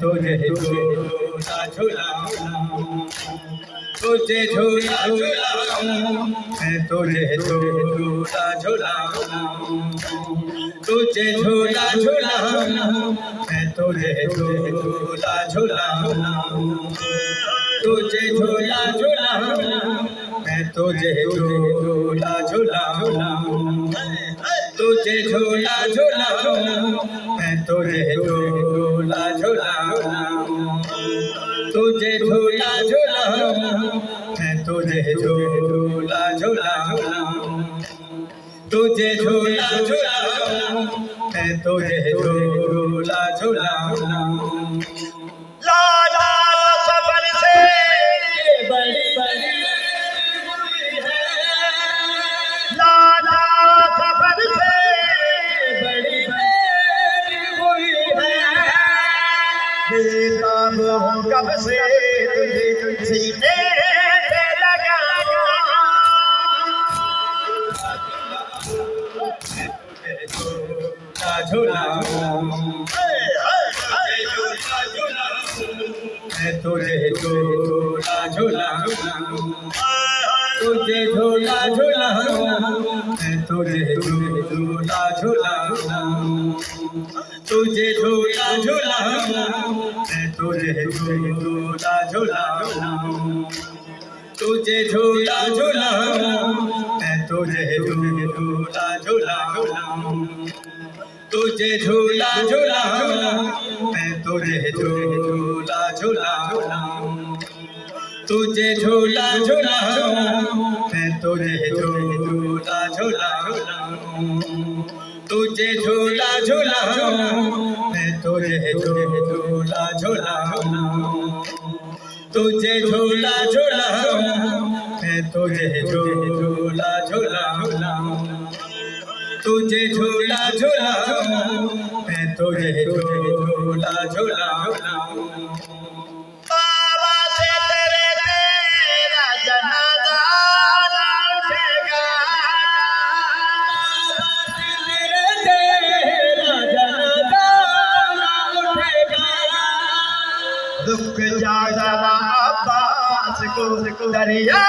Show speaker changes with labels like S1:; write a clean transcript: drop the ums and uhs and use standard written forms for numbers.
S1: तुझे झूला झूलाऊं, तुझे झूला झूलाऊं, मैं तुझे झूला झूलाऊं, तुझे झूला झूलाऊं, मैं तुझे झूला झूलाऊं, तुझे झूला झूलाऊं, मैं तुझे झूला झूलाऊं, तुझे झूला झूलाऊं, मैं तुझे झूला झूलाऊं, तुझे झूला झूलाऊं, मैं तुझे झूला झूलाऊं, तुझे झूला झूलाऊं, मैं तुझे झूला झूलाऊं।
S2: लाला सफर से
S1: बड़ी बड़ी
S2: लाला सफर से
S1: बड़ी बड़ी हुई है,
S2: बेताब हूँ कब से तुझे सीने से लगा
S1: झूलाऊं, मैं तुझे झूला झूलाऊं, तुझे झूला झूलाऊं, मैं तुझे झूला झूलाऊं, तुझे झूला झूलाऊं, मैं तुझे झूला झूलाऊं, तुझे झूला झूलाऊं, मैं तुझे झूला झूलाऊं, तुझे झूला झूलाऊं, मैं तुझे झूला झूलाऊं, तुझे झूला झूलाऊं, मैं तुझे झूला झूलाऊं, तुझे झूला झूलाऊं, मैं तुझे झूला झूलाऊं, तुझे झूला झूलाऊं, मैं तुझे झूला झूलाऊं, तुझे झूला झूलाऊं, मैं तुझे झूला झूलाऊं।
S2: बाबा से तेरे तेरा जनाजा उठेगा,
S1: तेरा जनाजा उठेगा,
S2: दुख ज्यादा अब्बास को दरिया